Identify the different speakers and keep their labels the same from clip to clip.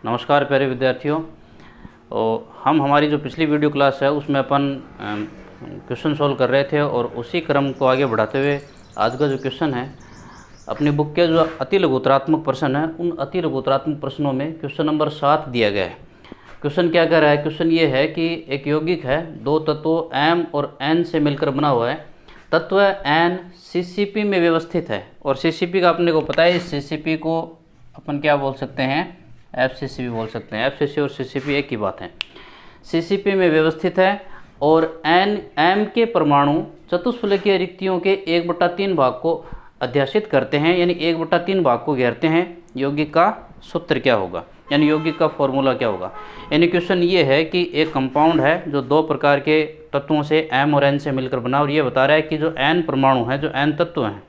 Speaker 1: नमस्कार प्यारे विद्यार्थियों। और हमारी जो पिछली वीडियो क्लास है उसमें अपन क्वेश्चन सॉल्व कर रहे थे और उसी क्रम को आगे बढ़ाते हुए आज का जो क्वेश्चन है अपनी बुक के जो अति लघुतरात्मक प्रश्न है उन अति लघुतरात्मक प्रश्नों में क्वेश्चन नंबर 7 दिया गया है। क्वेश्चन क्या कह रहा है? क्वेश्चन ये है कि एक यौगिक है, दो तत्वों M और N से मिलकर बना हुआ है। तत्व N CCP में व्यवस्थित है और CCP का अपने को पता है, इस CCP को अपन क्या बोल सकते हैं? FCC भी बोल सकते हैं। FCC और CCP एक ही बात है। CCP में व्यवस्थित है और M के परमाणु चतुष्फलकीय रिक्तियों के 1/3 भाग को अध्यासित करते हैं, यानी 1/3 भाग को घेरते हैं। यौगिक का सूत्र क्या होगा, यानी यौगिक का फॉर्मूला क्या होगा? यानी क्वेश्चन ये है कि एक कंपाउंड है जो दो प्रकार के तत्वों से M और N से मिलकर बना, और ये बता रहा है कि जो N परमाणु हैं, जो N तत्व हैं,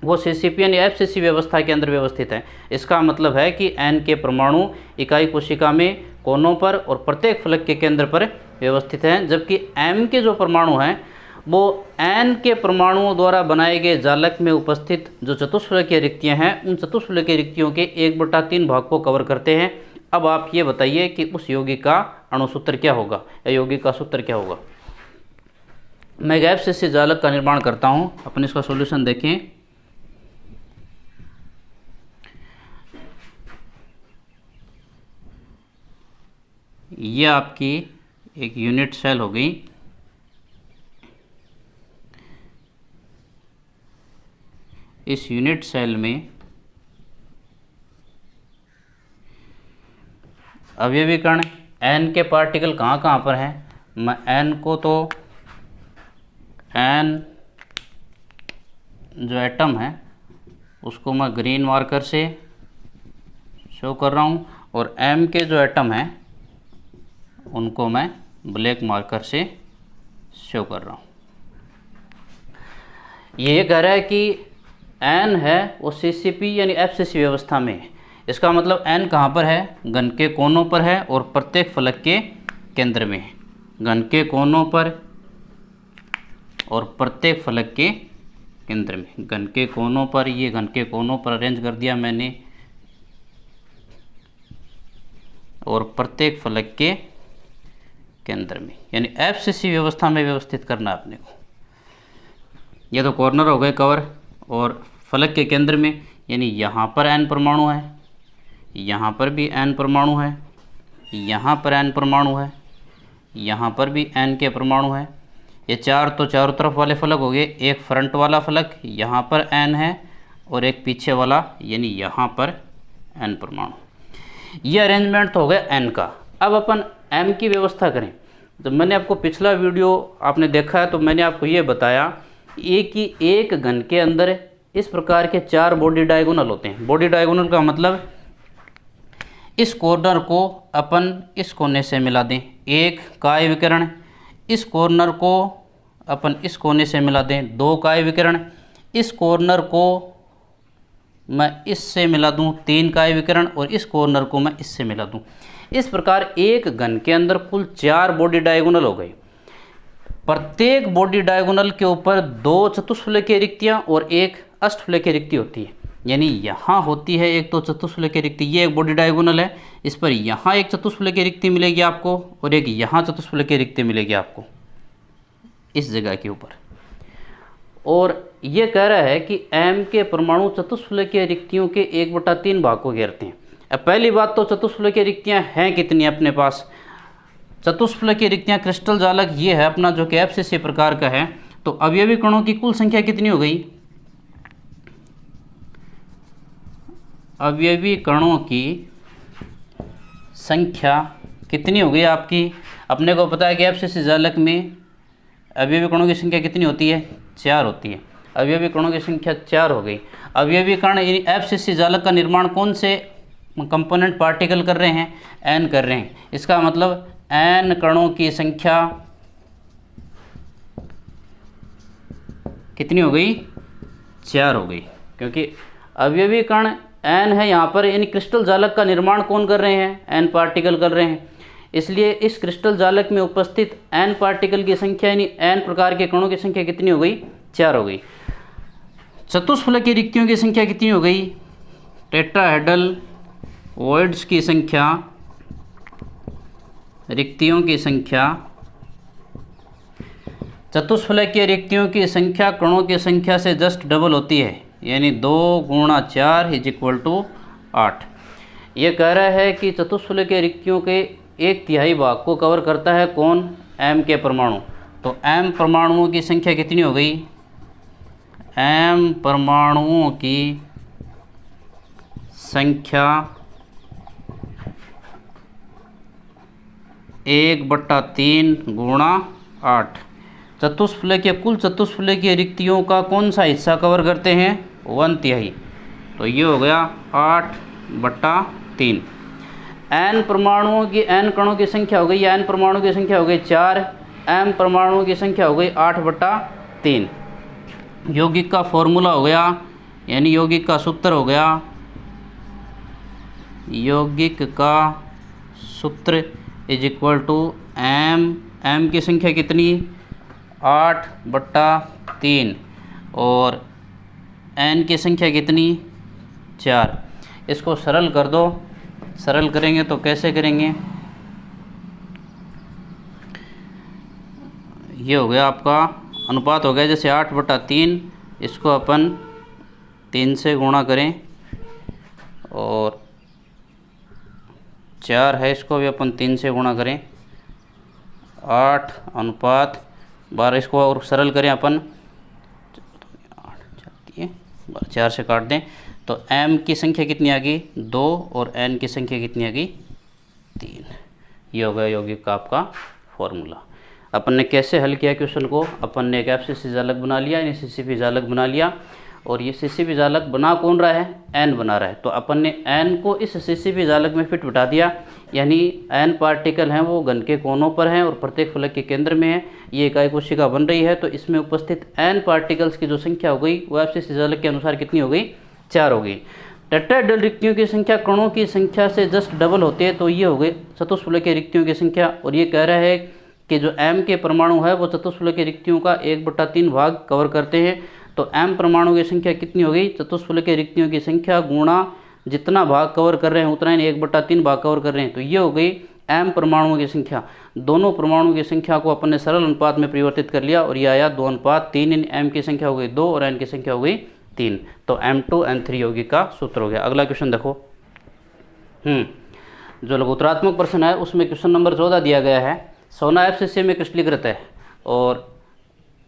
Speaker 1: वो CCP यानी FCC व्यवस्था के अंदर व्यवस्थित है। इसका मतलब है कि N के परमाणु इकाई कोशिका में कोनों पर और प्रत्येक फलक के केंद्र पर व्यवस्थित हैं, जबकि M के जो परमाणु हैं वो N के परमाणुओं द्वारा बनाए गए जालक में उपस्थित जो चतुष्फलकीय रिक्तियाँ हैं उन चतुष्फलकीय रिक्तियों के 1/3 भाग को कवर करते हैं। अब आप ये बताइए कि उस यौगिक का अणुसूत्र क्या होगा या यौगिक का सूत्र क्या होगा। मैं FCC जालक का निर्माण करता हूँ। अपन इसका सॉल्यूशन देखें। ये आपकी एक यूनिट सेल हो गई। इस यूनिट सेल में अवयवी कण N के पार्टिकल कहाँ कहाँ पर हैं? मैं N को तो N जो एटम है उसको मैं ग्रीन मार्कर से शो कर रहा हूँ और M के जो एटम हैं उनको मैं ब्लैक मार्कर से शो कर रहा हूँ। ये कह रहा है कि N है वो CCP यानी FCC व्यवस्था में है। इसका मतलब N कहाँ पर है? घन के कोनों पर है और प्रत्येक फलक के केंद्र में है। घन के कोनों पर और प्रत्येक फलक के केंद्र में। घन के कोनों पर, ये घन के कोनों पर अरेंज कर दिया मैंने, और प्रत्येक फलक के केंद्र में, यानी FCC व्यवस्था में व्यवस्थित करना है अपने को। ये तो कॉर्नर हो गए कवर, और फलक के केंद्र में यानी यहाँ पर N परमाणु है, यहाँ पर भी N परमाणु है, यहाँ पर N परमाणु है, यहाँ पर भी N के परमाणु है। ये चार तो चारों तरफ वाले फलक हो गए। एक फ्रंट वाला फलक यहाँ पर N है और एक पीछे वाला यानी यहाँ पर N परमाणु। ये अरेंजमेंट तो हो गया N का। अब अपन M की व्यवस्था करें। तो मैंने आपको पिछला वीडियो आपने देखा है तो मैंने आपको ये बताया कि एक घन के अंदर इस प्रकार के 4 बॉडी डायगोनल होते हैं। बॉडी डायगोनल का मतलब इस कॉर्नर को अपन इस कोने से मिला दें, एक काय विकिरण। इस कॉर्नर को अपन इस कोने से मिला दें, 2 काय विकिरण। इस कॉर्नर को मैं इससे मिला दूं, 3 काय विकिरण, और इस कॉर्नर को मैं इससे मिला दूं। इस प्रकार एक घन के अंदर कुल 4 बॉडी डायगोनल हो गए। प्रत्येक बॉडी डायगोनल के ऊपर 2 चतुष्फलकीय रिक्तियां और एक अष्टफलकीय रिक्ति होती है। यानी यहाँ होती है एक तो चतुष्फलकीय रिक्ति, ये एक बॉडी डायगोनल है, इस पर यहाँ एक चतुष्फलकीय रिक्ति मिलेगी आपको और एक यहाँ चतुष्फलकीय रिक्ति मिलेगी आपको इस जगह के ऊपर। और ये कह रहा है कि M के परमाणु चतुष्फलकीय रिक्तियों के 1/3 भाग को घेरते हैं। अब पहली बात तो चतुष्फलकीय रिक्तियाँ हैं कितनी अपने पास? चतुष्फलकीय रिक्तियाँ क्रिस्टल जालक ये है अपना जो कि FCC प्रकार का है। तो अवयवी कणों की कुल संख्या कितनी हो गई? अवयवी कणों की संख्या कितनी हो गई आपकी? अपने को पता है कि FCC जालक में अवयवी कणों की संख्या कितनी होती है? 4 होती है। अवयवी कणों की संख्या 4 हो गई। अवयवी कण यानी FCC जालक का निर्माण कौन से कंपोनेंट पार्टिकल कर रहे हैं? N कर रहे हैं। इसका मतलब N कणों की संख्या कितनी हो गई? 4 हो गई, क्योंकि अवयवी कण N है यहाँ पर, यानी क्रिस्टल जालक का निर्माण कौन कर रहे हैं? N पार्टिकल कर रहे हैं। इसलिए इस क्रिस्टल जालक में उपस्थित N पार्टिकल की संख्या यानी N प्रकार के कणों की संख्या कितनी हो गई? 4 हो गई। चतुष्फलकीय रिक्तियों की संख्या कितनी हो गई? टेट्राहेड्रल वॉइड्स की संख्या, रिक्तियों की संख्या, चतुष्फलकीय रिक्तियों की संख्या कणों की संख्या से जस्ट डबल होती है, यानी 2 गुणा 4 इज इक्वल टू 8। ये कह रहा है कि चतुष्फलकीय रिक्तियों के 1/3 भाग को कवर करता है कौन? m के परमाणु। तो m परमाणुओं की संख्या कितनी हो गई? m परमाणुओं की संख्या 1/3 गुणा 8। चतुष्फलकीय कुल चतुष्फलकीय रिक्तियों का कौन सा हिस्सा कवर करते हैं? 1/3। तो ये हो गया 8/3। n परमाणुओं की, n कणों की संख्या हो गई, n परमाणु की संख्या हो गई 4, m परमाणुओं की संख्या हो गई 8/3। यौगिक का फॉर्मूला हो गया, यानी यौगिक का सूत्र हो गया, यौगिक का सूत्र इज इक्वल टू m की संख्या कितनी? 8/3 और n की संख्या कितनी? 4। इसको सरल कर दो। सरल करेंगे तो कैसे करेंगे? ये हो गया आपका अनुपात हो गया, जैसे 8/3, इसको अपन 3 से गुणा करें और 4 है, इसको भी अपन 3 से गुणा करें, 8/12। इसको और सरल करें अपन, 8 जाती है, 4 से काट दें तो m की संख्या कितनी आ गई? 2 और n की संख्या कितनी आ गई? 3। ये हो गया यौगिक का आपका फॉर्मूला। अपन ने कैसे हल किया क्वेश्चन को? अपन ने एक एफसीसी जालक बना लिया, यानी सीसीपी जालक बना लिया, और ये सीसीपी जालक बना कौन रहा है? n बना रहा है। तो अपन ने n को इस सीसीपी जालक में फिट बिठा दिया, यानी n पार्टिकल हैं वो घन के कोनों पर हैं और प्रत्येक फलक के केंद्र में है। ये इकाई कोशिका बन रही है, तो इसमें उपस्थित n पार्टिकल्स की जो संख्या हो गई वो एफसीसी जालक के अनुसार कितनी हो गई? 4 हो गई। टेट्राहेड्रल रिक्तियों की संख्या कणों की संख्या से जस्ट डबल होती है, तो ये हो गई चतुष्फलकीय रिक्तियों की संख्या। और ये कह रहा है कि जो m के परमाणु है वो चतुष्फलकीय रिक्तियों का 1/3 भाग कवर करते हैं। तो m परमाणु की संख्या कितनी हो गई? चतुष्फलकीय रिक्तियों की संख्या गुणा जितना भाग कवर कर रहे हैं उतना ही 1/3 भाग कवर कर रहे हैं, तो ये हो गई m परमाणुओं की संख्या। दोनों परमाणुओं की संख्या को अपन ने सरल अनुपात में परिवर्तित कर लिया और ये आया 2:3। m की संख्या हो गई 2 और n की संख्या हो गई 3। तो M2 N3 यौगिक का सूत्र हो गया। अगला क्वेश्चन देखो। जो लघुत्तरात्मक प्रश्न है उसमें क्वेश्चन नंबर 14 दिया गया है। सोना एफसीसी में क्रिस्टलीकृत है और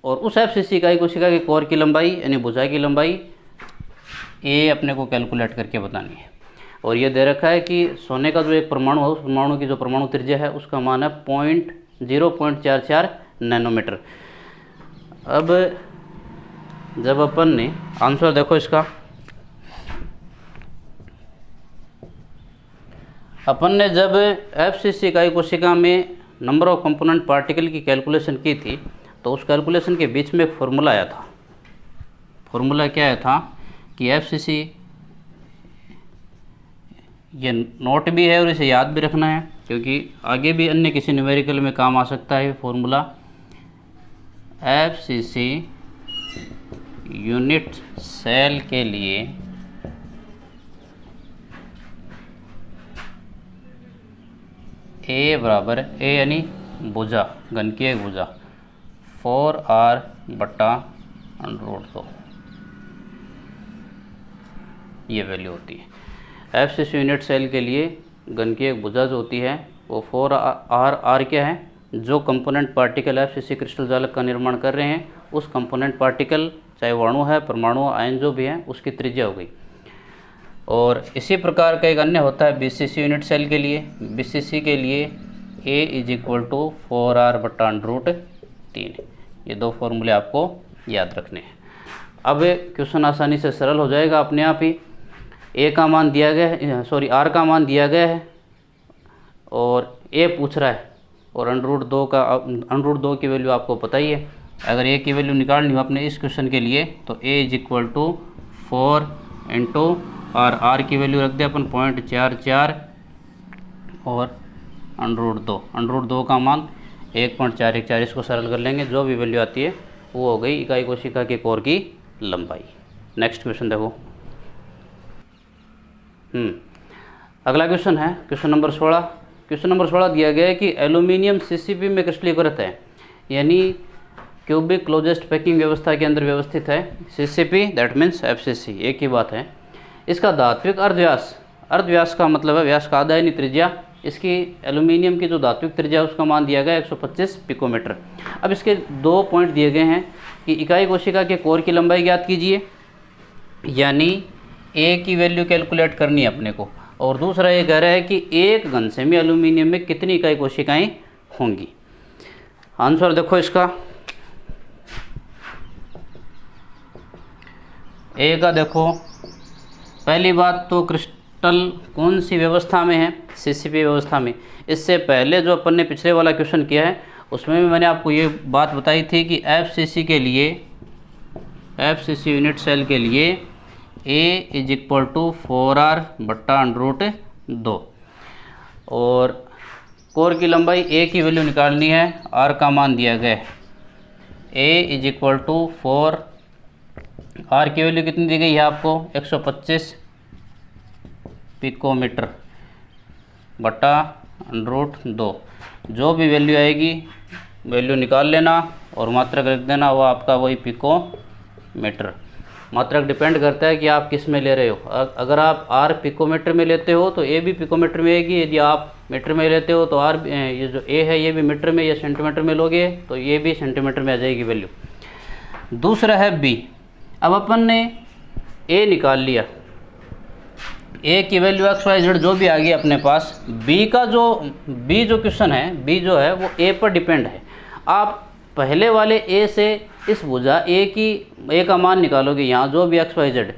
Speaker 1: उस एफसीसी इकाई कोशिका की कोर की लंबाई यानी भुजा की लंबाई ये अपने को कैलकुलेट करके बतानी है। और ये दे रखा है कि सोने का जो एक परमाणु है उस परमाणु की जो परमाणु त्रिज्या है उसका मान है 0.44 नैनोमीटर। अब जब अपन ने आंसर देखो इसका, अपन ने जब एफसीसी इकाई कोशिका में नंबर ऑफ कंपोनेंट पार्टिकल की कैलकुलेशन की थी तो उस कैलकुलेशन के बीच में एक फार्मूला आया था। फार्मूला क्या आया था कि एफसीसी, ये नोट भी है और इसे याद भी रखना है क्योंकि आगे भी अन्य किसी न्यूमेरिकल में काम आ सकता है। फार्मूला एफसीसी यूनिट सेल के लिए ए बराबर ए यानी भुजा, घन की एक भुजा 4r/√2 ये वैल्यू होती है। एफसीसी यूनिट सेल के लिए घन की एक भुजा जो होती है वो 4r क्या है? जो कंपोनेंट पार्टिकल एफसीसी क्रिस्टल जालक का निर्माण कर रहे हैं उस कंपोनेंट पार्टिकल, चाहे वो अणु है, परमाणु, आयन जो भी है, उसकी त्रिज्या हो गई। और इसी प्रकार का एक अन्य होता है बीसीसी यूनिट सेल के लिए। बीसीसी के लिए A = 4r/√3। ये दो फॉर्मूले आपको याद रखने हैं। अब क्वेश्चन आसानी से सरल हो जाएगा अपने आप ही। A का मान दिया गया है, सॉरी R का मान दिया गया है और A पूछ रहा है और √2 की वैल्यू आपको पता ही है। अगर A की वैल्यू निकालनी हो अपने इस क्वेश्चन के लिए तो A = 4 और R की वैल्यू रख दे अपन 0.44 और √2 का मान 1.414। इसको सरल कर लेंगे, जो भी वैल्यू आती है वो हो गई इकाई कोशिका के कोर की लंबाई। नेक्स्ट क्वेश्चन देखो। अगला क्वेश्चन है क्वेश्चन नंबर 16। क्वेश्चन नंबर 16 दिया गया है कि एल्यूमिनियम सीसीपी में क्रिस्टलीकृत है, यानी क्यूबिक क्लोजेस्ट पैकिंग व्यवस्था के अंदर व्यवस्थित है। सीसीपी दैट मीन्स एफसीसी, एक ही बात है। इसका धात्विक अर्धव्यास, अर्धव्यास का मतलब है व्यास का आधा यानी त्रिज्या। इसकी एल्यूमिनियम की जो धात्विक त्रिज्या है उसका मान दिया गया 125 पिकोमीटर। अब इसके 2 पॉइंट दिए गए हैं कि इकाई कोशिका के कोर की लंबाई ज्ञात कीजिए, यानी ए की वैल्यू कैलकुलेट करनी है अपने को, और दूसरा ये कह रहा है कि एक घन सेमी एल्यूमिनियम में कितनी इकाई कोशिकाएं होंगी। आंसर देखो इसका, ए का देखो, पहली बात तो क्रिस्टल कौन सी व्यवस्था में है, सीसीपी व्यवस्था में। इससे पहले जो अपन ने पिछले वाला क्वेश्चन किया है उसमें भी मैंने आपको ये बात बताई थी कि एफसीसी के लिए, एफसीसी यूनिट सेल के लिए A = 4r/√2 और कोर की लंबाई A की वैल्यू निकालनी है, R का मान दिया गया है। A = 4, R की वैल्यू कितनी दी गई है आपको 125 पिकोमीटर बटा √2। जो भी वैल्यू आएगी वैल्यू निकाल लेना और मात्रक रख देना, वो आपका वही पिकोमीटर। मात्रक डिपेंड करता है कि आप किस में ले रहे हो। अगर आप R पिकोमीटर में लेते हो तो A भी पिकोमीटर में आएगी, यदि आप मीटर में लेते हो तो R ये जो A है ये भी मीटर में या सेंटीमीटर में लोगे तो ये भी सेंटीमीटर में आ जाएगी वैल्यू। दूसरा है B। अब अपन ने A निकाल लिया, A की वैल्यू XYZ जो भी आ गई अपने पास। B जो क्वेश्चन है, B जो है वो A पर डिपेंड है। आप पहले वाले A से इस भुजा A का मान निकालोगे यहाँ जो भी XYZ,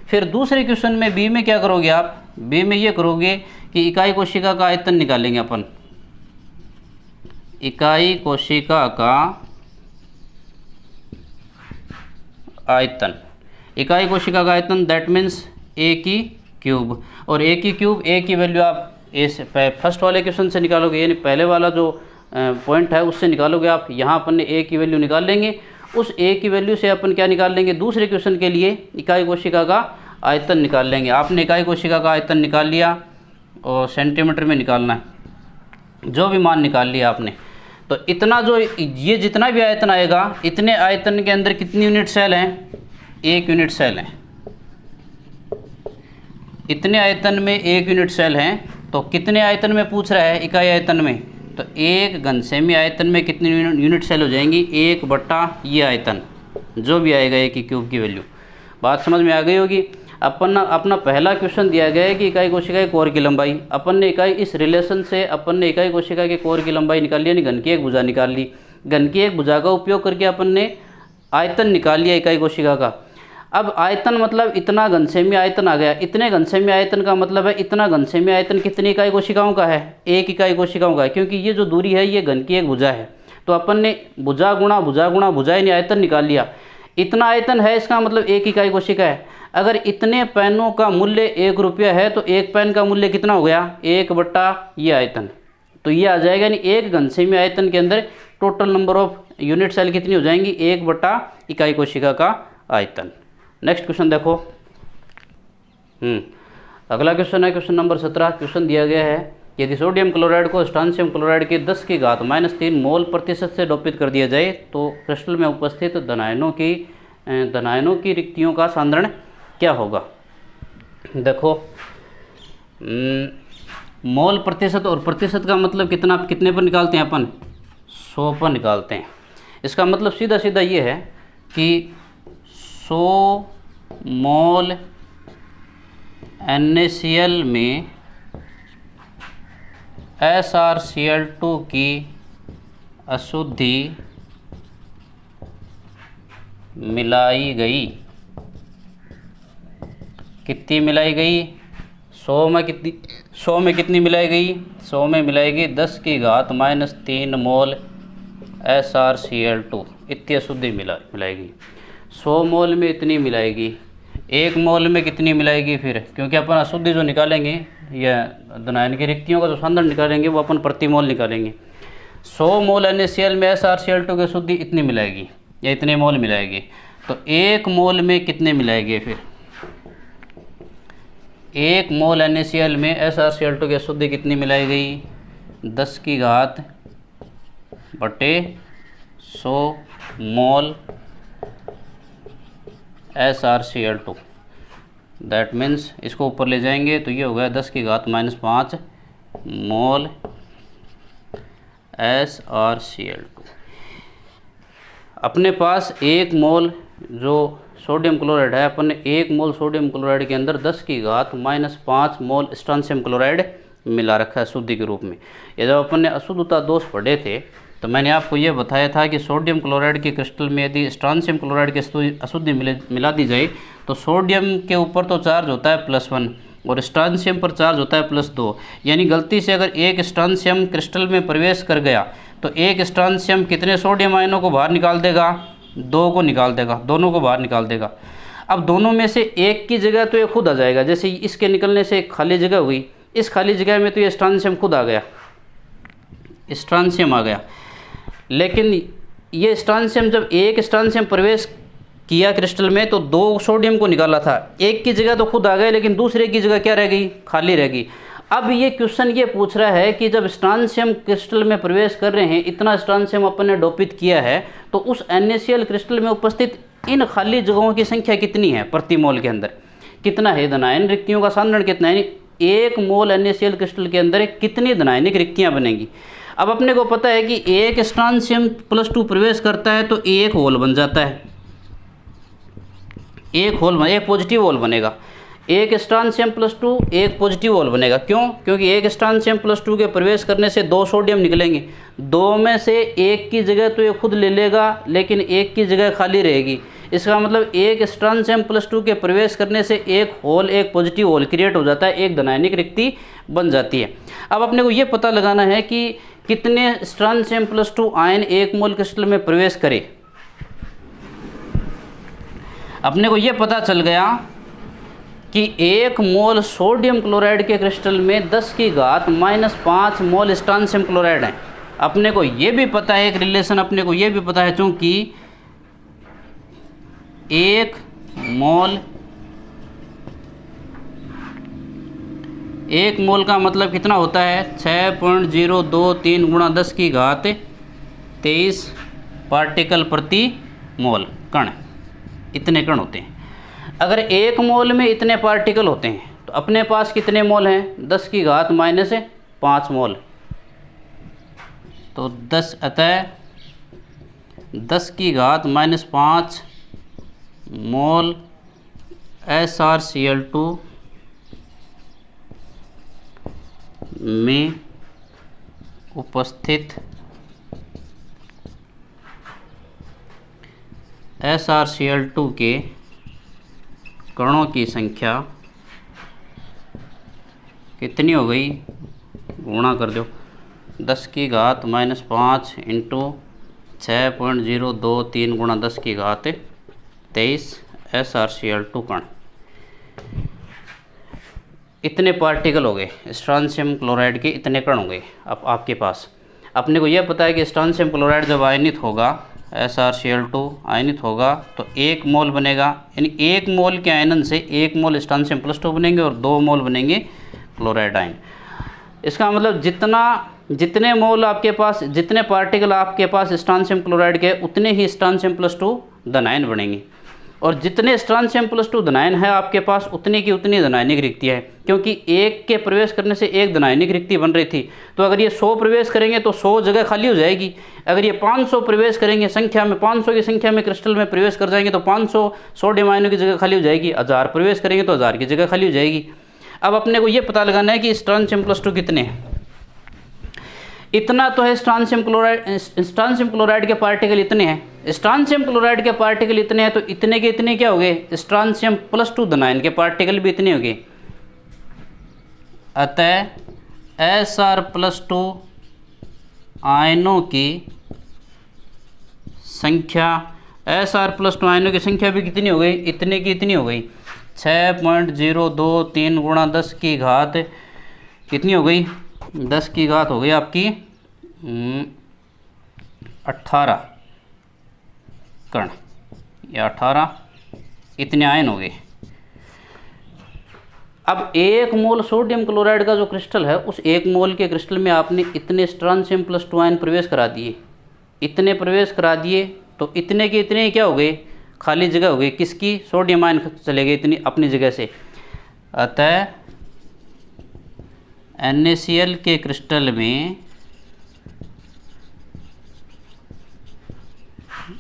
Speaker 1: फिर दूसरे क्वेश्चन में B में क्या करोगे आप, B में ये करोगे कि इकाई कोशिका का आयतन निकालेंगे अपन। इकाई कोशिका का आयतन, इकाई कोशिका का आयतन दैट मीन्स A की क्यूब, और A की क्यूब, A की वैल्यू आप A से फर्स्ट वाले क्वेश्चन से निकालोगे, यानी पहले वाला जो पॉइंट है उससे निकालोगे आप। यहाँ अपन ने A की वैल्यू निकाल लेंगे, उस A की वैल्यू से अपन क्या निकाल लेंगे, दूसरे क्वेश्चन के लिए इकाई कोशिका का आयतन निकाल लेंगे। आपने इकाई कोशिका का आयतन निकाल लिया और सेंटीमीटर में निकालना है, जो भी मान निकाल लिया आपने। तो इतना जो ये जितना भी आयतन आएगा, इतने आयतन के अंदर कितनी यूनिट सेल हैं, 1 यूनिट सेल हैं। इतने आयतन में 1 यूनिट सेल हैं, तो कितने आयतन में पूछ रहा है, इकाई आयतन में। तो 1 घन सेमी आयतन में कितनी यूनिट सेल हो जाएंगी, 1 बटा ये आयतन जो भी आएगा A की क्यूब की वैल्यू। बात समझ में आ गई होगी। अपना पहला क्वेश्चन दिया गया है कि इकाई कोशिका के कोर की लंबाई। अपन ने इस रिलेशन से अपन ने इकाई कोशिका के कोर की लंबाई निकाल ली, यानी घन की एक भुजा निकाल ली। घन की एक भुजा का उपयोग करके अपन ने आयतन निकाल लिया इकाई कोशिका का। अब आयतन मतलब इतना घन सेमी आयतन आ गया। इतने घन सेमी आयतन का मतलब है इतना घन सेमी आयतन कितनी इकाई कोशिकाओं का है, 1 इकाई कोशिकाओं का है, क्योंकि ये जो दूरी है ये घन की एक भुजा है। तो अपन ने भुजा गुणा भुजा यानी आयतन निकाल लिया। इतना आयतन है, इसका मतलब 1 इकाई कोशिका है। अगर इतने पेनों का मूल्य 1 रुपया है तो 1 पेन का मूल्य कितना हो गया, 1 बटा ये आयतन। तो ये आ जाएगा, यानी 1 घन सेमी आयतन के अंदर total number of unit cell कितनी हो जाएंगी, 1 बटा इकाई कोशिका का आयतन। नेक्स्ट क्वेश्चन देखो। अगला क्वेश्चन है क्वेश्चन नंबर 17। क्वेश्चन दिया गया है यदि सोडियम क्लोराइड को स्ट्रांशियम क्लोराइड के 10⁻³ मोल प्रतिशत से डोपित कर दिया जाए तो क्रिस्टल में उपस्थित धनायनों की रिक्तियों का सांद्रण क्या होगा। देखो, मोल प्रतिशत, और प्रतिशत का मतलब कितने पर निकालते हैं अपन, 100 पर निकालते हैं। इसका मतलब सीधा सीधा ये है कि 100 मोल NaCl में SrCl2 की अशुद्धि मिलाई गई। कितनी मिलाई गई, 100 में कितनी मिलाई गई, 100 में मिलाएगी 10⁻³ मोल SrCl2। इतनी अशुद्धि मिलाएगी। 100 मोल में इतनी मिलाएगी, 1 मोल में कितनी मिलाएगी फिर, क्योंकि अपन अशुद्धि जो निकालेंगे या धनायन की रिक्तियों का जो सांद्रण निकालेंगे वो अपन प्रति मोल निकालेंगे। 100 मोल NaCl में SrCl2 की अशुद्धि इतनी मिलाएगी या इतने मोल मिलाएगी। तो 1 मोल में कितने मिलाएगी फिर, 1 मोल NaCl में SrCl2 की अशुद्धि कितनी मिलाई गई? 10 की घात बटे 100 मोल SrCl2। दैट मीन्स इसको ऊपर ले जाएंगे तो ये हो गया 10 की घात -5 मोल SrCl2। अपने पास 1 मोल जो सोडियम क्लोराइड है, अपन ने 1 मोल सोडियम क्लोराइड के अंदर 10 की घात -5 मोल स्ट्रांशियम क्लोराइड मिला रखा है शुद्धि के रूप में। ये जब अपन ने अशुद्धता दोष पढ़े थे तो मैंने आपको ये बताया था कि सोडियम क्लोराइड के क्रिस्टल में यदि स्ट्रांशियम क्लोराइड की अशुद्धि मिला दी जाए तो सोडियम के ऊपर तो चार्ज होता है +1 और स्ट्रांशियम पर चार्ज होता है +2। यानी गलती से अगर एक स्ट्रांशियम क्रिस्टल में प्रवेश कर गया तो एक स्ट्रांशियम कितने सोडियम आयनों को बाहर निकाल देगा? 2 को निकाल देगा, दोनों को बाहर निकाल देगा। अब दोनों में से एक की जगह तो ये खुद आ जाएगा, जैसे इसके निकलने से एक खाली जगह हुई, इस खाली जगह में तो ये स्ट्रांशियम खुद आ गया, स्ट्रांशियम आ गया। लेकिन ये स्ट्रांशियम जब एक स्ट्रांशियम प्रवेश किया क्रिस्टल में तो 2 सोडियम को निकाला था, एक की जगह तो खुद आ गए लेकिन दूसरे की जगह क्या रह गई? खाली रह गई। अब ये क्वेश्चन ये पूछ रहा है कि जब स्ट्रांशियम क्रिस्टल में प्रवेश कर रहे हैं, इतना स्ट्रांशियम अपन ने डोपित किया है, तो उस NaCl क्रिस्टल में उपस्थित इन खाली जगहों की संख्या कितनी है प्रति मोल के अंदर? कितना है धनायन रिक्तियों का सांद्रण कितना है? 1 मोल NaCl क्रिस्टल के अंदर कितनी धनायनिक रिक्तियाँ बनेंगी? अब अपने को पता है कि एक स्ट्रांशियम +2 प्रवेश करता है तो एक होल बन जाता है, एक पॉजिटिव होल बनेगा। एक स्ट्रांशियम +2 एक पॉजिटिव होल बनेगा। क्यों? क्योंकि एक स्ट्रांशियम +2 के प्रवेश करने से 2 सोडियम निकलेंगे, 2 में से एक की जगह तो ये खुद ले लेगा लेकिन एक की जगह खाली रहेगी। इसका मतलब एक स्ट्रांशियम +2 के प्रवेश करने से एक होल, एक पॉजिटिव होल क्रिएट हो जाता है, एक धनायनिक रिक्ति बन जाती है। अब अपने को ये पता लगाना है कि कितने स्ट्रांशियम +2 आयन 1 मोल क्रिस्टल में प्रवेश करे। अपने को ये पता चल गया कि 1 मोल सोडियम क्लोराइड के क्रिस्टल में 10 की घात -5 मोल स्ट्रांशियम क्लोराइड है। अपने को ये भी पता है, एक रिलेशन अपने को ये भी पता है, चूँकि 1 मोल का मतलब कितना होता है? 6.023 × 10 की घात 23 पार्टिकल प्रति मोल, कण, इतने कण होते हैं। अगर 1 मोल में इतने पार्टिकल होते हैं तो अपने पास कितने मोल हैं? 10 की घात -5 मोल। तो 10 की घात -5 मोल SrCl2 में उपस्थित SrCl2 के कणों की संख्या कितनी हो गई? गुणा कर दो, 10 की घात -5 × 6.023 × 10 की घात 23 SrCl2 कण। इतने पार्टिकल हो गए स्ट्रांशियम क्लोराइड के, इतने कण हो गए। अब आपके पास अपने को यह पता है कि स्ट्रांशियम क्लोराइड जब आयनित होगा, SrCl2 आयनित होगा तो 1 मोल बनेगा, यानी 1 मोल के आयनन से 1 मोल स्ट्रांशियम +2 बनेंगे और 2 मोल बनेंगे क्लोराइड आयन। इसका मतलब जितने मोल आपके पास, जितने पार्टिकल आपके पास स्ट्रांशियम क्लोराइड के, उतने ही स्ट्रांशियम +2 धनायन बनेंगे, और जितने स्ट्रांशियम +2 धनायन है आपके पास उतनी की उतनी धनायनिक रिक्ति है। क्योंकि एक के प्रवेश करने से एक धनायनिक रिक्ति बन रही थी, तो अगर ये 100 प्रवेश करेंगे तो 100 जगह खाली हो जाएगी। अगर ये 500 प्रवेश करेंगे, संख्या में 500 की संख्या में क्रिस्टल में प्रवेश कर जाएंगे तो 500 सोडियम आयनों की जगह खाली हो जाएगी। 1000 प्रवेश करेंगे तो 1000 की जगह खाली हो जाएगी। अब अपने को ये पता लगाना है कि स्ट्रांशियम +2 कितने हैं। इतना तो है स्ट्रांशियम क्लोराइड के पार्टिकल इतने हैं, स्ट्रांशियम क्लोराइड के पार्टिकल इतने हैं, तो इतने के इतने क्या हो गए? स्ट्रांशियम +2 धनायन के पार्टिकल भी इतने हो गए। अतः Sr+2 आयनों की संख्या, Sr+2 आयनों की संख्या भी कितनी हो गई? इतने की इतनी हो गई। 6.023 × 10 की घात कितनी हो गई? 10 की घात हो गई आपकी 18 कण, या 18 इतने आयन हो गए। अब 1 मोल सोडियम क्लोराइड का जो क्रिस्टल है, उस 1 मोल के क्रिस्टल में आपने इतने स्ट्रांशियम +2 आयन प्रवेश करा दिए, इतने प्रवेश करा दिए, तो इतने के इतने ही क्या हो गए, खाली जगह हो गई, किसकी, सोडियम आयन चले गए इतनी अपनी जगह से। अतः NaCl के क्रिस्टल में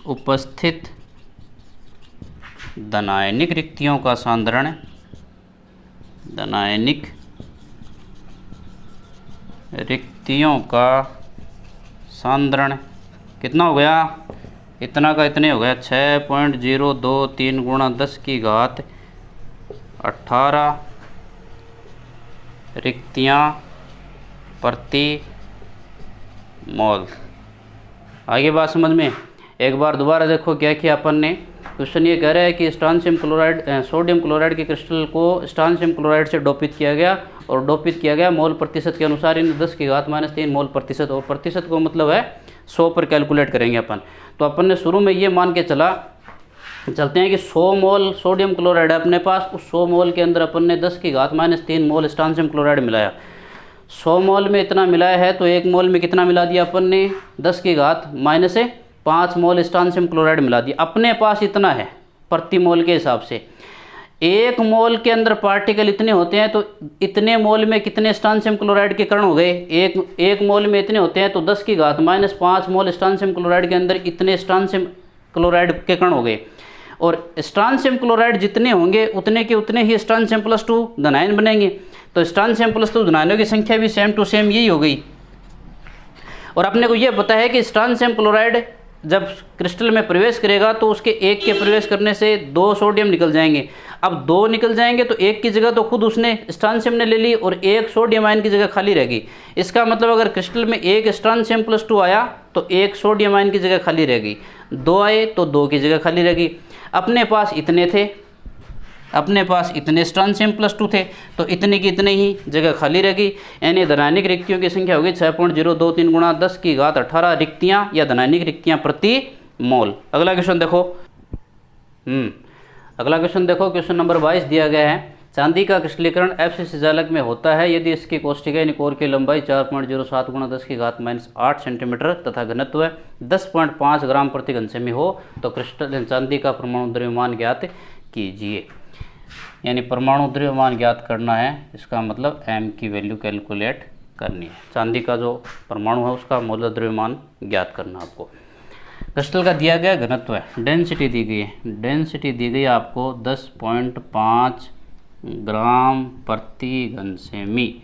Speaker 1: उपस्थित धनायनिक रिक्तियों का सांद्रण, धनायनिक रिक्तियों का सांद्रण कितना हो गया, इतना का इतने हो गया 6.023 × 10⁻18 रिक्तियाँ प्रति मोल। आगे बात समझ में। एक बार दोबारा देखो क्या किया अपन ने। क्वेश्चन ये कह रहा है कि स्ट्रांशियम क्लोराइड, सोडियम क्लोराइड के क्रिस्टल को स्ट्रांशियम क्लोराइड से डोपित किया गया, और डोपित किया गया मोल प्रतिशत के अनुसार इन 10⁻³ मोल प्रतिशत, और प्रतिशत को मतलब है 100 पर कैलकुलेट करेंगे अपन। तो अपन ने शुरू में ये मान के चलते हैं कि 100 मोल सोडियम क्लोराइड है अपने पास, उस 100 मोल के अंदर अपन ने 10⁻³ मोल स्ट्रांशियम क्लोराइड मिलाया। 100 मोल में इतना मिलाया है, तो 1 मोल में कितना मिला दिया अपन ने, 10⁻5 मोल स्ट्रांशियम क्लोराइड मिला दिया। अपने पास इतना है प्रति मोल के हिसाब से। 1 मोल के अंदर पार्टिकल इतने होते हैं, तो इतने मोल में कितने स्ट्रांशियम क्लोराइड के कण हो गए, एक मोल में इतने होते हैं, तो 10⁻5 मोल स्ट्रांशियम क्लोराइड के अंदर इतने स्ट्रांशियम क्लोराइड के कण हो गए। और स्ट्रांशियम क्लोराइड जितने होंगे उतने के उतने ही स्ट्रांशियम +2 धनायन बनेंगे। तो स्ट्रांशियम +2 धनायनों की संख्या भी सेम टू सेम यही हो गई। और अपने को ये पता है कि स्ट्रांशियम क्लोराइड जब क्रिस्टल में प्रवेश करेगा तो उसके एक के प्रवेश करने से 2 सोडियम निकल जाएंगे। अब 2 निकल जाएंगे तो एक की जगह तो खुद उसने स्ट्रांशियम ने ले ली और एक सोडियम आयन की जगह खाली रहेगी। इसका मतलब अगर क्रिस्टल में एक स्ट्रांशियम +2 आया तो एक सोडियम आयन की जगह खाली रहेगी, 2 आए तो 2 की जगह खाली रहेगी। अपने पास इतने थे, अपने पास इतने स्ट्रांशियम +2 थे, तो इतने की इतने ही जगह खाली रहेगी। यानी धनायनिक रिक्तियों की संख्या होगी 6.023 × 10⁻18 रिक्तियाँ या धनायनिक रिक्तियाँ प्रति मोल। अगला क्वेश्चन देखो। अगला क्वेश्चन देखो, क्वेश्चन नंबर 22 दिया गया है। चांदी का क्रिस्टलीकरण FCC जालक में होता है यदि इसकी कोष्ठिका यानी कोर की लंबाई 4.07 × 10⁻8 सेंटीमीटर तथा घनत्व 10.5 ग्राम प्रति घन सेमी हो, तो क्रिस्टल चांदी का परमाणु द्रव्यमान ज्ञात कीजिए। यानी परमाणु द्रव्यमान ज्ञात करना है, इसका मतलब m की वैल्यू कैलकुलेट करनी है। चांदी का जो परमाणु है उसका मौलिक द्रव्यमान ज्ञात करना आपको। क्रिस्टल का दिया गया घनत्व है, डेंसिटी दी गई है, डेंसिटी दी गई आपको 10.5 ग्राम प्रति घन सेमी,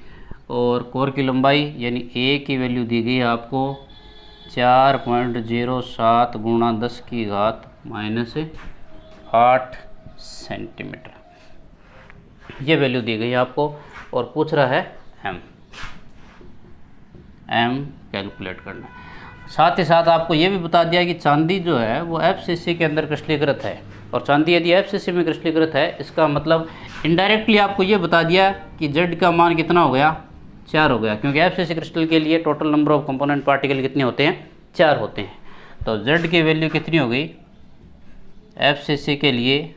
Speaker 1: और कोर की लंबाई यानी A की वैल्यू दी गई है आपको 4.07 × 10⁻8 सेंटीमीटर, ये वैल्यू दी गई है आपको। और पूछ रहा है m कैलकुलेट करना है। साथ ही साथ आपको ये भी बता दिया कि चांदी जो है वो FCC के अंदर क्रिस्टलीकृत है, और चांदी यदि FCC में क्रिस्टलीकृत है, इसका मतलब इनडायरेक्टली आपको ये बता दिया कि Z का मान कितना हो गया, 4 हो गया, क्योंकि FCC क्रिस्टल के लिए total number of component particle कितने होते हैं, 4 होते हैं। तो Z की वैल्यू कितनी हो गई FCC के लिए,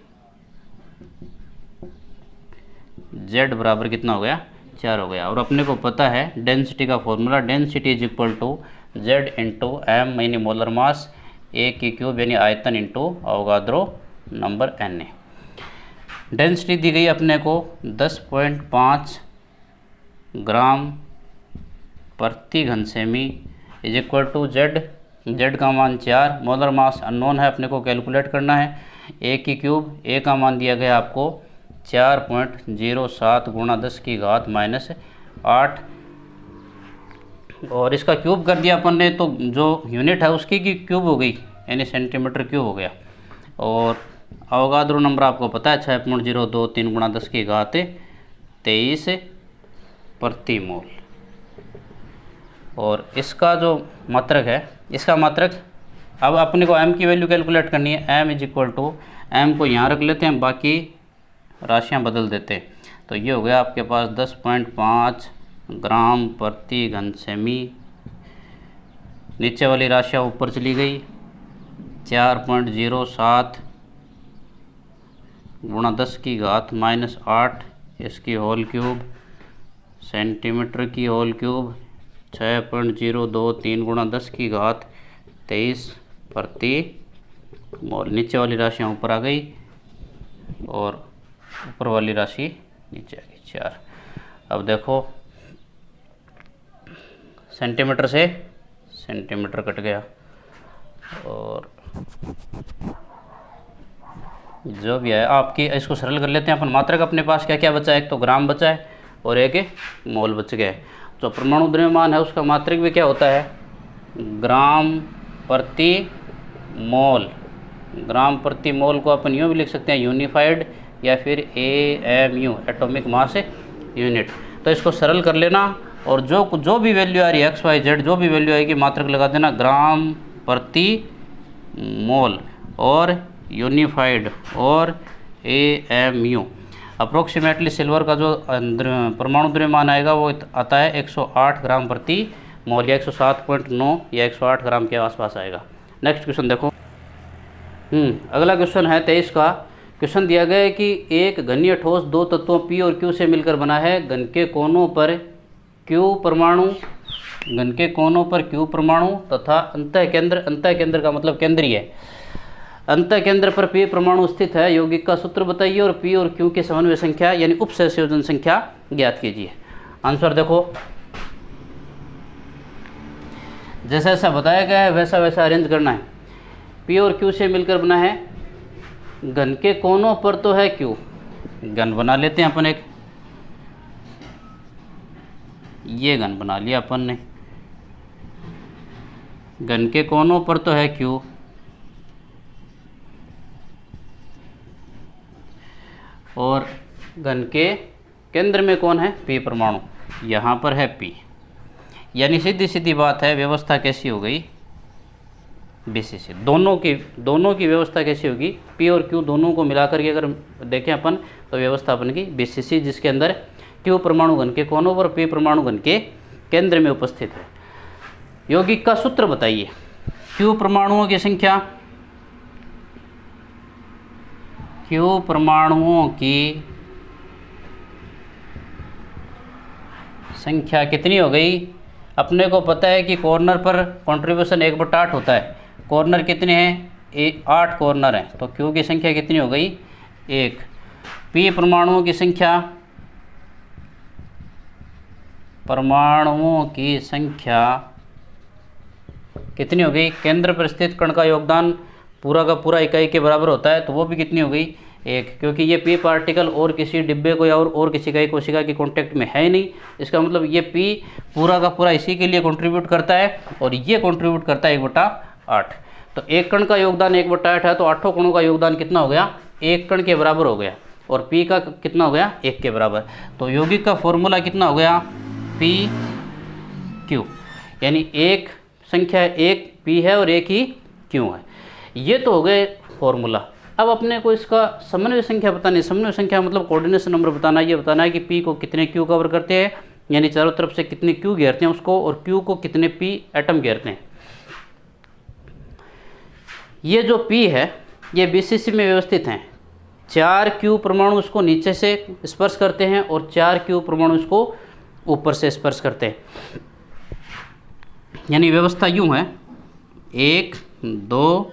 Speaker 1: Z बराबर कितना हो गया, 4 हो गया। और अपने को पता है डेंसिटी का formula, density is equal to Z into m यानी मोलर मास, A³ यानी आयतन into Avogadro number Na। Density दी गई अपने को 10.5 ग्राम प्रति घन सेमी इज इक्वल टू Z का मान 4, मोलर मास अननोन है, अपने को कैलकुलेट करना है। A³ A का मान दिया गया आपको 4.07 × 10⁻8, और इसका क्यूब कर दिया अपन ने, तो जो यूनिट है उसकी की क्यूब हो गई, यानी सेंटीमीटर क्यूब हो गया। और अवोगाद्रो नंबर आपको पता है 6.023 × 10⁻23 प्रति मोल। और इसका जो मात्रक है, इसका मात्रक, अब अपने को m की वैल्यू कैलकुलेट करनी है। m is equal to, m को यहाँ रख लेते हैं, बाकी राशियाँ बदल देते हैं। तो ये हो गया आपके पास 10.5 ग्राम प्रति घन सेमी, नीचे वाली राशियाँ ऊपर चली गई, 4.07 × 10⁻8 इसकी होल क्यूब, सेंटीमीटर की होल क्यूब 6.023 × 10⁻23 प्रति मोल। नीचे वाली राशियाँ ऊपर आ गई और ऊपर वाली राशि नीचे आ गई 4। अब देखो सेंटीमीटर से सेंटीमीटर कट गया और जो भी है आपकी, इसको सरल कर लेते हैं अपन। मात्रक अपने पास क्या क्या बचा है, एक तो ग्राम बचा है और एक मोल बच गया है। जो परमाणु द्रव्यमान है उसका मात्रक भी क्या होता है, ग्राम प्रति मोल। ग्राम प्रति मोल को अपन यूँ भी लिख सकते हैं यूनिफाइड या फिर AMU, एटॉमिक मास यूनिट। तो इसको सरल कर लेना और जो भी वैल्यू आ रही है XYZ, जो भी वैल्यू आएगी मात्रक लगा देना ग्राम प्रति मोल और यूनिफाइड और AMU। अप्रोक्सीमेटली सिल्वर का जो परमाणु द्रव्यमान आएगा वो आता है 108 ग्राम प्रति मोल या 107.9 या 108 ग्राम के आसपास आएगा। नेक्स्ट क्वेश्चन देखो। अगला क्वेश्चन है 23 का। क्वेश्चन दिया गया है कि एक घनीय ठोस दो तत्वों P और Q से मिलकर बना है। घन के कोनों पर Q परमाणु तथा अंतःकेंद्र का मतलब केंद्रीय है, अंतःकेंद्र पर P परमाणु स्थित है। यौगिक का सूत्र बताइए और P और Q की समन्वय संख्या यानी उपसंयोजन संख्या ज्ञात कीजिए। आंसर देखो, जैसा जैसा बताया गया है वैसा वैसा अरेंज करना है। P और Q से मिलकर बना है। घन के कोनों पर तो है Q, घन बना लेते हैं अपन एक, ये घन बना लिया अपन ने। घन के कोनों पर तो है Q और घन के केंद्र में कौन है, P परमाणु। यहाँ पर है P, यानी सीधी सीधी बात है व्यवस्था कैसी हो गई, BCC। दोनों की व्यवस्था कैसी होगी, P और Q दोनों को मिलाकर के अगर देखें अपन तो व्यवस्था बनेगी BCC, जिसके अंदर Q परमाणु घन के कोनों पर P परमाणु घन के केंद्र में उपस्थित है। यौगिक का सूत्र बताइए। Q परमाणुओं की संख्या कितनी हो गई। अपने को पता है कि कॉर्नर पर कंट्रीब्यूशन 1/8 होता है। कॉर्नर कितने हैं, 8 कॉर्नर हैं, तो Q की संख्या कितनी हो गई, 1। P परमाणुओं की संख्या कितनी हो गई। केंद्र पर स्थित कण का योगदान पूरा का पूरा इकाई के बराबर होता है, तो वो भी कितनी हो गई, 1। क्योंकि ये P पार्टिकल और किसी डिब्बे को या और किसी इकाई कोशिका के कांटेक्ट में है ही नहीं, इसका मतलब ये P पूरा का पूरा इसी के लिए कंट्रीब्यूट करता है और ये कंट्रीब्यूट करता है 1/8। तो एक कण का योगदान 1/8 है, तो 8 कणों का योगदान कितना हो गया, 1 कण के बराबर हो गया और P का कितना हो गया, 1 के बराबर। तो यौगिक का फॉर्मूला कितना हो गया, PQ, यानी एक संख्या 1 P है और 1 ही Q है। ये तो हो गए फॉर्मूला। अब अपने को इसका समन्वय संख्या बतानी। समन्वय संख्या मतलब कोऑर्डिनेशन नंबर बताना। ये बताना है कि P को कितने Q कवर करते हैं, यानी चारों तरफ से कितने Q घेरते हैं उसको, और Q को कितने P एटम घेरते हैं। ये जो P है ये BCC में व्यवस्थित हैं। 4 Q परमाणु इसको नीचे से स्पर्श करते हैं और 4 Q परमाणु इसको ऊपर से स्पर्श करते हैं। यानी व्यवस्था यूँ है 1 2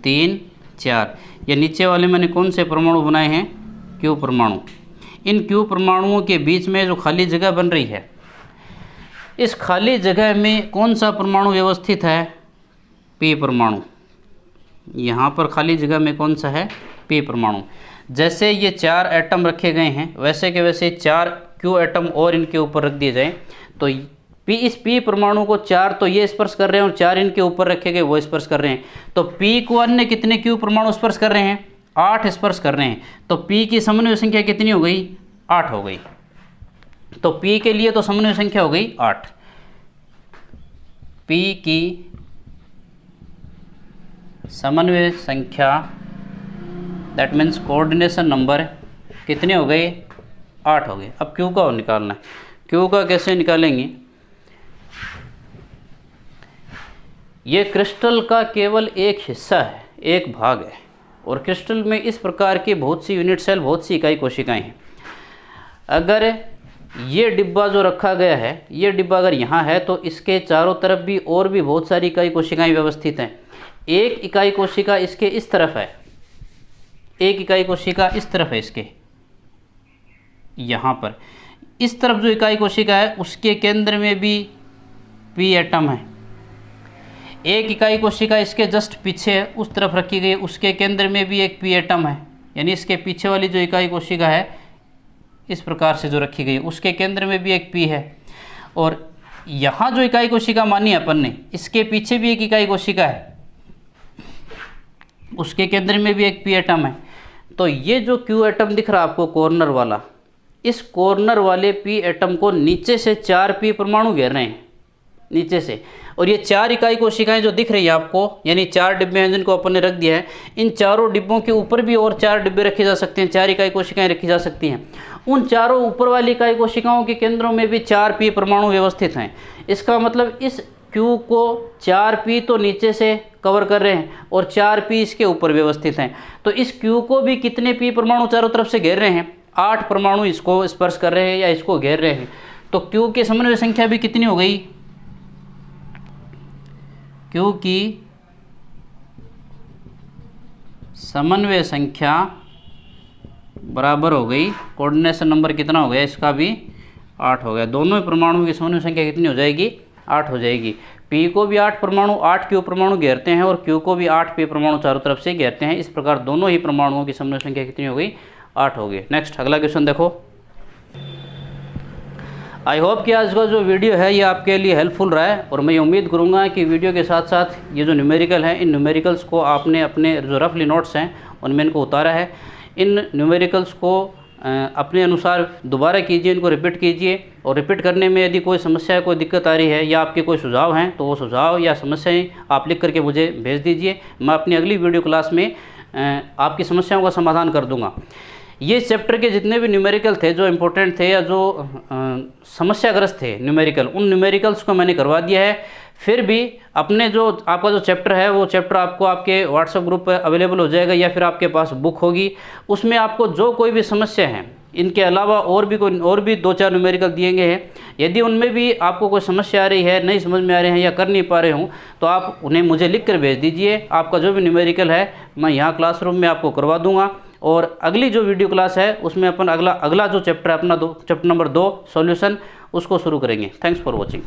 Speaker 1: 3 4। ये नीचे वाले मैंने कौन से परमाणु बनाए हैं, Q परमाणु। इन Q परमाणुओं के बीच में जो खाली जगह बन रही है, इस खाली जगह में कौन सा परमाणु व्यवस्थित है, P परमाणु। यहाँ पर खाली जगह में कौन सा है, P परमाणु। जैसे ये 4 एटम रखे गए हैं वैसे के वैसे 4 Q एटम और इनके ऊपर रख दिए जाएं, तो इस P परमाणु को 4 तो ये स्पर्श कर रहे हैं और 4 इनके ऊपर रखे गए वो स्पर्श कर रहे हैं। तो P को अन्य कितने Q परमाणु स्पर्श कर रहे हैं, 8 स्पर्श कर रहे हैं। तो P की समन्वय संख्या कितनी हो गई, 8 हो गई। तो P के लिए तो समन्वय संख्या हो गई 8। P की समन्वय संख्या दैट मीन्स कोऑर्डिनेशन नंबर कितने हो गए, 8 हो गए। अब Q का निकालना है। Q का कैसे निकालेंगे, ये क्रिस्टल का केवल एक हिस्सा है, एक भाग है, और क्रिस्टल में इस प्रकार की बहुत सी यूनिट सेल, बहुत सी इकाई कोशिकाएं हैं। अगर ये डिब्बा जो रखा गया है, ये डिब्बा अगर यहाँ है तो इसके चारों तरफ भी और भी बहुत सारी इकाई कोशिकाएं व्यवस्थित हैं। एक इकाई कोशिका इसके इस तरफ है, एक इकाई कोशिका इस तरफ है, इसके यहाँ पर इस तरफ जो इकाई कोशिका है उसके केंद्र में भी पी एटम है। एक इकाई कोशिका इसके जस्ट पीछे उस तरफ रखी गई, उसके केंद्र में भी एक पी एटम है, यानी इसके पीछे वाली जो इकाई कोशिका है इस प्रकार से जो रखी गई उसके केंद्र में भी एक पी है। और यहाँ जो इकाई कोशिका मानी अपन ने, इसके पीछे भी एक इकाई कोशिका है, उसके केंद्र में भी एक पी एटम है। तो ये जो क्यू एटम दिख रहा है आपको कॉर्नर वाला, इस कॉर्नर वाले पी एटम को नीचे से 4 पी परमाणु घेर रहे हैं, नीचे से। और ये 4 इकाई कोशिकाएं जो दिख रही है आपको, यानी 4 डिब्बे हैं जिनको अपन ने रख दिया है, इन चारों डिब्बों के ऊपर भी और 4 डिब्बे रखे जा सकते हैं, 4 इकाई कोशिकाएं रखी जा सकती हैं। उन चारों ऊपर वाली इकाई कोशिकाओं के केंद्रों में भी 4 पी परमाणु व्यवस्थित हैं। इसका मतलब इस क्यू को 4 पी तो नीचे से कवर कर रहे हैं और 4 पी इसके ऊपर व्यवस्थित हैं। तो इस क्यू को भी कितने पी परमाणु चारों तरफ से घेर रहे हैं? 8 परमाणु इसको स्पर्श कर रहे हैं या इसको घेर रहे हैं। तो क्यू की समन्वय संख्या भी कितनी हो गई? क्यू की समन्वय संख्या बराबर हो गई, कोऑर्डिनेशन नंबर कितना हो गया इसका भी 8 हो गया। दोनों परमाणुओं की समन्वय संख्या कितनी हो जाएगी? 8 हो जाएगी। पी को भी 8 परमाणु, 8 क्यू परमाणु घेरते हैं और क्यू को भी 8 पी परमाणु चारों तरफ से घेरते हैं। इस प्रकार दोनों ही परमाणुओं की समन्वय संख्या कितनी हो गई? 8 हो गई। नेक्स्ट अगला क्वेश्चन देखो। आई होप कि आज का जो वीडियो है ये आपके लिए हेल्पफुल रहा है और मैं उम्मीद करूँगा कि वीडियो के साथ साथ ये जो न्यूमेरिकल है, इन न्यूमेरिकल्स को आपने अपने जो रफली नोट्स हैं उनमें इनको उतारा है। इन न्यूमेरिकल्स को अपने अनुसार दोबारा कीजिए, इनको रिपीट कीजिए और रिपीट करने में यदि कोई समस्या, कोई दिक्कत आ रही है या आपके कोई सुझाव हैं तो वो सुझाव या समस्याएं आप लिख करके मुझे भेज दीजिए। मैं अपनी अगली वीडियो क्लास में आपकी समस्याओं का समाधान कर दूंगा। ये चैप्टर के जितने भी न्यूमेरिकल थे जो इम्पोर्टेंट थे या जो समस्याग्रस्त थे न्यूमेरिकल, उन न्यूमेरिकल्स को मैंने करवा दिया है। फिर भी अपने जो आपका जो चैप्टर है वो चैप्टर आपको आपके व्हाट्सएप ग्रुप पर अवेलेबल हो जाएगा या फिर आपके पास बुक होगी। उसमें आपको जो कोई भी समस्या है, इनके अलावा और भी 2-4 न्यूमेरिकल दिए गए हैं। यदि उनमें भी आपको कोई समस्या आ रही है, नहीं समझ में आ रहे हैं या कर नहीं पा रहे हूँ तो आप उन्हें मुझे लिख कर भेज दीजिए। आपका जो भी न्यूमेरिकल है मैं यहाँ क्लासरूम में आपको करवा दूँगा। और अगली जो वीडियो क्लास है उसमें अपन अगला जो चैप्टर है अपना चैप्टर नंबर 2 सॉल्यूशन, उसको शुरू करेंगे। Thanks for watching.